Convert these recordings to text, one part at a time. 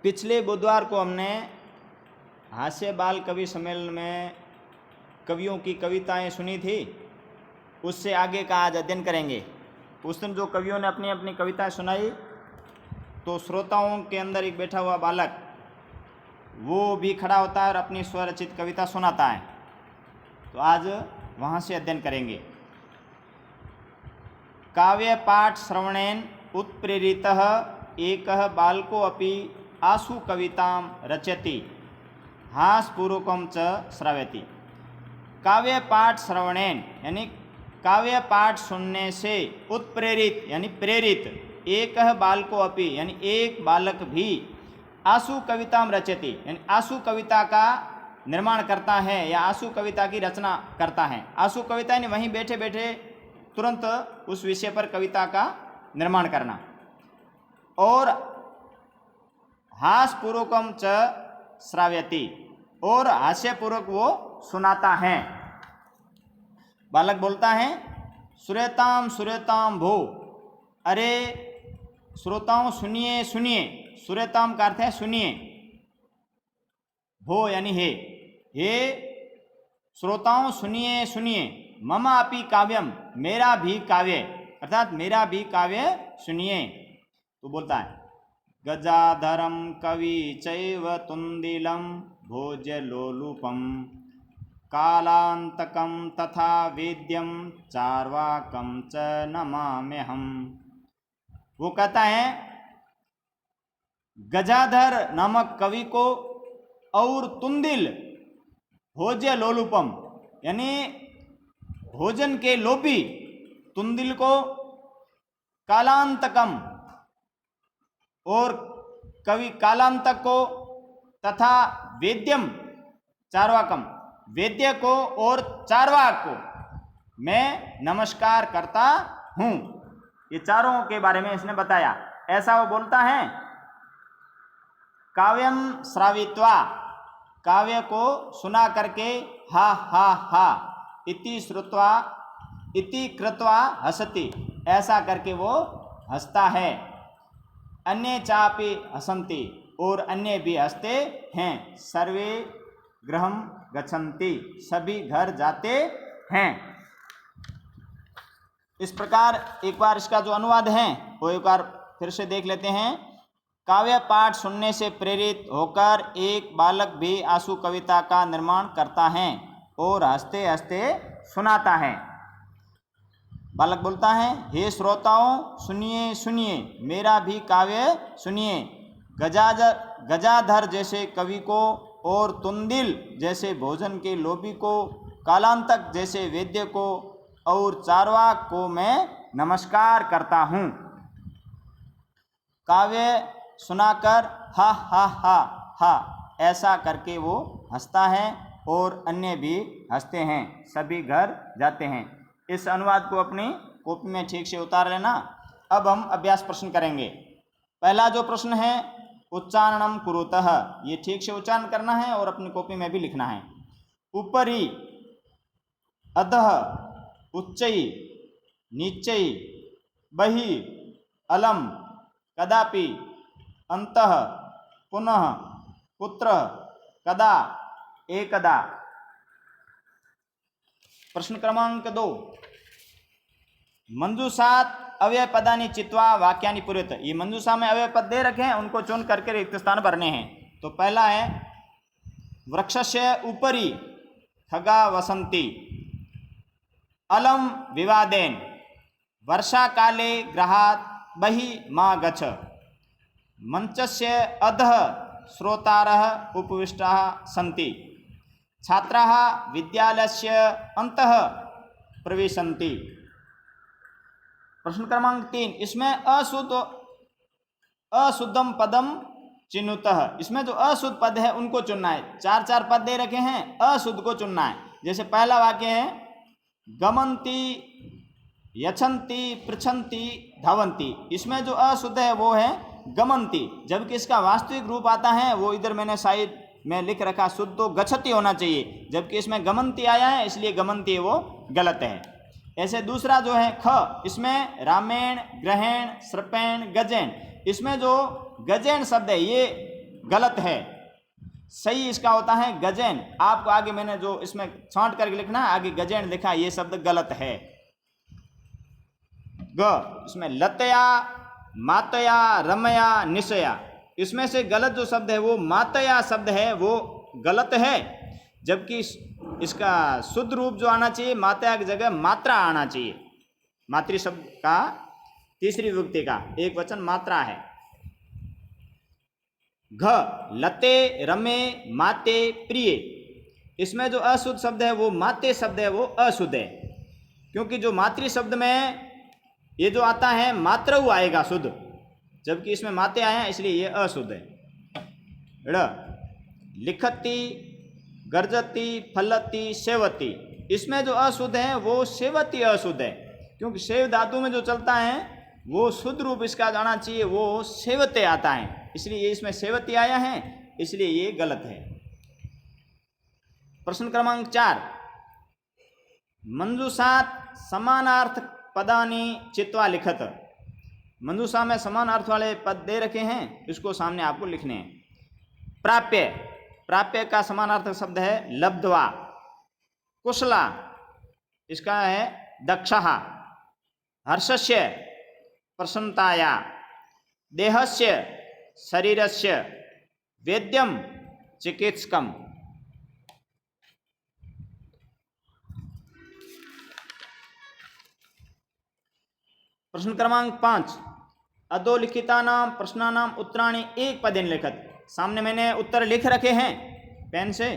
पिछले बुधवार को हमने हास्य बाल कवि सम्मेलन में कवियों की कविताएं सुनी थी, उससे आगे का आज अध्ययन करेंगे। उस दिन जो कवियों ने अपनी अपनी कविताएं सुनाई तो श्रोताओं के अंदर एक बैठा हुआ बालक वो भी खड़ा होता है और अपनी स्वरचित कविता सुनाता है। तो आज वहाँ से अध्ययन करेंगे। काव्य पाठ श्रवणेन उत्प्रेरितः एकः बालको अपि आशु कवितां रचयति हासपूर्वकं च श्रावयति। काव्य पाठ श्रवणेन यानी काव्य पाठ सुनने से उत्प्रेरित यानी प्रेरित एकः बालको अपि यानी एक बालक भी आशु कवितां रचयति यानी आशु कविता का निर्माण करता है या आशु कविता की रचना करता है। आशु कविता यानी वहीं बैठे बैठे तुरंत उस विषय पर कविता का निर्माण करना। और हास्यपूर्वकं च श्रावयति और हास्यपूर्वक वो सुनाता है। बालक बोलता है श्रूयताम श्रूयताम भो, अरे श्रोताओं सुनिए सुनिए। श्रूयताम का अर्थ है सुनिए, भो यानी हे श्रोताओं सुनिए सुनिए। मम अपि काव्यम, मेरा भी काव्य अर्थात मेरा भी काव्य सुनिए। तो बोलता है गजाधरम कवि चैव तुंदिलम भोज्य लोलुपम कालांतकम तथा वेद्यम चार्वाकम च नमाम्यहम्। वो कहता है गजाधर नामक कवि को और तुंदिल भोज्य लोलुपम यानी भोजन के लोभी तुंदिल को, कालांतकम और कवि कालांतक को, तथा वेद्यम चार्वाकम वेद्य को और चार्वाक को मैं नमस्कार करता हूँ। ये चारों के बारे में इसने बताया। ऐसा वो बोलता है काव्यम श्रावित्वा, काव्य को सुना करके हा हा हा इति श्रुत्वा इति कृत्वा हसति, ऐसा करके वो हंसता है। अन्य चापि हसन्ति और अन्य भी हंसते हैं। सर्वे गृहं गच्छन्ति, सभी घर जाते हैं। इस प्रकार एक बार इसका जो अनुवाद है वो एक बार फिर से देख लेते हैं। काव्य पाठ सुनने से प्रेरित होकर एक बालक भी आशु कविता का निर्माण करता है और हंसते हंसते सुनाता है। बालक बोलता है हे श्रोताओं सुनिए सुनिए, मेरा भी काव्य सुनिए। गजाधर जैसे कवि को और तुंदिल जैसे भोजन के लोभी को, कालांतक जैसे वेद्य को और चार्वाक को मैं नमस्कार करता हूँ। काव्य सुनाकर हा हा हा हा ऐसा करके वो हंसता है और अन्य भी हंसते हैं, सभी घर जाते हैं। इस अनुवाद को अपनी कॉपी में ठीक से उतार लेना। अब हम अभ्यास प्रश्न करेंगे। पहला जो प्रश्न है उच्चारणम कुरुतः, ये ठीक से उच्चारण करना है और अपनी कॉपी में भी लिखना है। ऊपरी, अधः, उच्चई, नीचई, बहि, अलम, कदापि, अंतः, पुनः, कुत्र, कदा, एकदा। प्रश्न क्रमांक 2 मंजूषात अव्यय पदानि चित्वा वाक्यानि पूरयत। ये मंजूषा में अव्यय पद दे रखे हैं, उनको चुन करके रिक्त स्थान भरने हैं। तो पहला है वृक्षस्य उपरि खगा वसन्ति, अलम विवादेन, वर्षा काले गृहात् बहि मा गच्छ, मंचस्य अधः श्रोतारः उपविष्टाः सन्ति, छात्राः विद्यालयस्य अन्तः प्रविशन्ति। प्रश्न क्रमांक 3 इसमें अशुद्धम पदम चिन्हुतः, इसमें जो अशुद्ध पद है उनको चुनना है। 4 पद दे रखे हैं, अशुद्ध को चुनना है। जैसे पहला वाक्य है गमन्ति, यच्छन्ति, पृच्छन्ति, धावन्ति। इसमें जो अशुद्ध है वो है गमन्ति, जबकि इसका वास्तविक रूप आता है वो इधर मैंने साइड में लिख रखा शुद्ध तो गच्छति होना चाहिए, जबकि इसमें गमन्ति आया है इसलिए गमन्ति वो गलत है। ऐसे दूसरा जो है ख, इसमें रामेण, ग्रहेण, श्रपेण, गजेण। इसमें जो गजेण शब्द है ये गलत है। सही इसका होता है गजेन। आपको आगे मैंने जो इसमें छांट करके लिखना है, आगे गजेन लिखा, ये शब्द गलत है। ग इसमें लतया, मातया, रमया, निशया, इसमें से गलत जो शब्द है वो मातया शब्द है, वो गलत है। जबकि इसका शुद्ध रूप जो आना चाहिए, मातया की जगह मात्रा आना चाहिए। मातृ शब्द का तीसरी विभक्ति का एक वचन मात्रा है। घ लते, रमे, माते, प्रिय, इसमें जो अशुद्ध शब्द है वो माते शब्द है, वो अशुद्ध है। क्योंकि जो मातृ शब्द में ये जो आता है मात्रऊ आएगा शुद्ध, जबकि इसमें माते आए हैं, इसलिए ये अशुद्ध है। ड़ लिखती, गर्जती, फलती, सेवती, इसमें जो अशुद्ध है वो सेवती अशुद्ध है। क्योंकि सेव धातु में जो चलता है वो शुद्ध रूप इसका जाना चाहिए, वो सेवते आता है, इसलिए ये इसमें सेवती आया है, इसलिए ये गलत है। प्रश्न क्रमांक 4, मंजूषात समानार्थ पदानी चित्वा लिखत। मंजूषा में समान अर्थ वाले पद दे रखे हैं, इसको सामने आपको लिखने हैं। प्राप्य, प्राप्य का समानार्थक शब्द है लब्ध्वा। कुशला, इसका है दक्षः। हर्षस्य, प्रसन्नताया। देहस्य, शरीरस्य। वेद्यम, चिकित्सकम। प्रश्न क्रमांक 5, अधोलिखितानां प्रश्नानां उत्तराणि एक पदेन लिखत। सामने मैंने उत्तर लिख रखे हैं पेन से,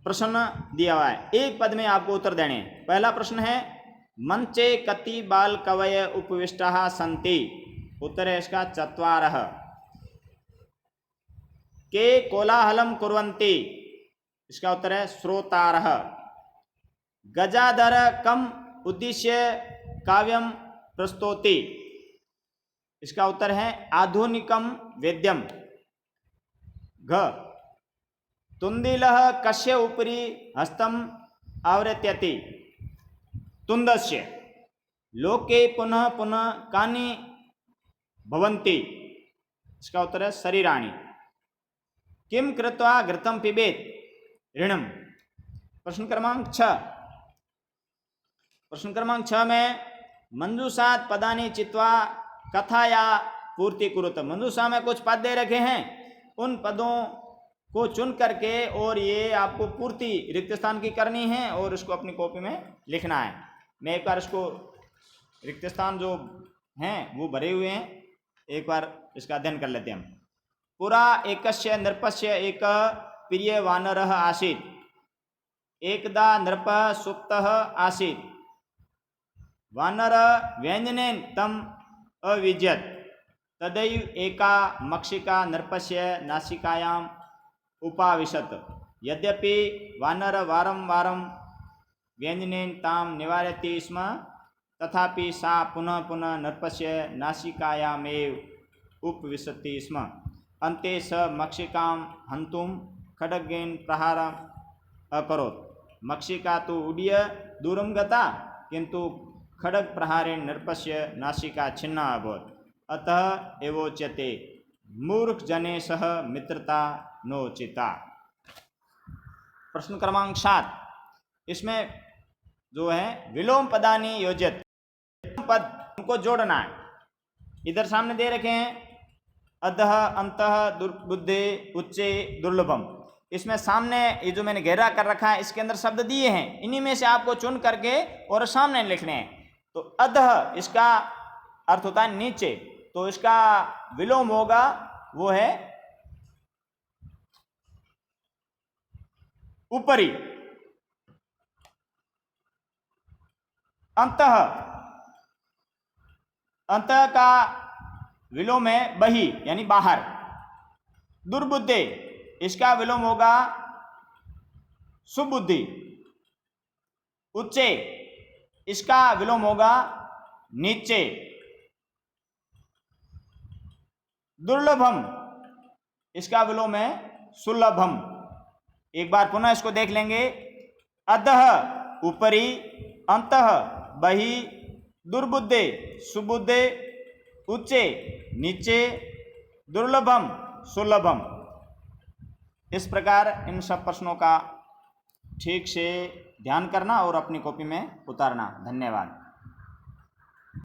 प्रश्न दिया हुआ है, एक पद में आपको उत्तर देने हैं। पहला प्रश्न है मंचे कति बाल कवय उपविष्टाः सन्ति। उत्तर है इसका चत्वारः। के कोलाहलं कुर्वन्ति, इसका उत्तर है श्रोतारः। गजाधर कम उद्देश्य काव्यम प्रस्तौति, इसका उत्तर है आधुनिकम वेद्यम। घ तुंदिलः कस्य उपरि हस्तम आवृत्यति। तुंदस्य। लोके पुनः पुनः कानि भवन्ति, इसका उत्तर है शरीराणि। किम कृत्वा घृतं पिबेत, ऋणम। प्रश्न क्रमांक 6, प्रश्न क्रमांक 6 में मंजूषात पदानि चित्वा कथाया पूर्ति कुरुत। मंजूषा में कुछ पद दे रखे हैं, उन पदों को चुन करके और ये आपको पूर्ति रिक्त स्थान की करनी है और उसको अपनी कॉपी में लिखना है। मैं एक बार इसको रिक्त स्थान जो हैं वो भरे हुए हैं, एक बार इसका अध्ययन कर लेते हैं हम। पुरा एकस्य नृपस्य एक प्रिय वानरः आसीत्। एकदा नृपः सुप्तः आसीत्। वानर व्यंजनेन तम अविज्यत। तदैव एका मक्षिका नृपस्य नासिकायाम् उपाविशत। यद्यपि वानर वारं वारं व्यंजनेन ताम निवारयति स्म, तथापि सा पुनः पुनः नृपस्य नासिकायामेव उपविशति स्म। अन्ते स मक्षिकां हन्तुं खड्गेन प्रहारम् अकरोत्। मक्षिका तो उड्य दूरं गता, किन्तु खड्ग प्रहारेण नृपस्य नासिका छिन्ना अभवत्। अतः एवोच्यते मूर्ख जने सह मित्रता नोचिता। प्रश्न क्रमांक 7, इसमें जो है विलोम पदानि योज्यत। पद उनको जोड़ना है। इधर सामने दे रखे हैं अधः, अंतः, दुर्बुद्धे, उच्चे, दुर्लभम। इसमें सामने ये जो मैंने घेरा कर रखा है इसके अंदर शब्द दिए हैं, इन्हीं में से आपको चुन करके और सामने लिखने हैं। तो अधः इसका अर्थ होता है नीचे, तो इसका विलोम होगा वो है ऊपरी। अंतः, अंतः का विलोम है बहि यानी बाहर। दुर्बुद्धे, इसका विलोम होगा सुबुद्धि। उच्चे, इसका विलोम होगा नीचे। दुर्लभम, इसका विलोम है सुलभम। एक बार पुनः इसको देख लेंगे। अधः ऊपरी, अंतः बहि, दुर्बुद्धे सुबुद्धे, उच्चे नीचे, दुर्लभम सुलभम। इस प्रकार इन सब प्रश्नों का ठीक से ध्यान करना और अपनी कॉपी में उतारना। धन्यवाद।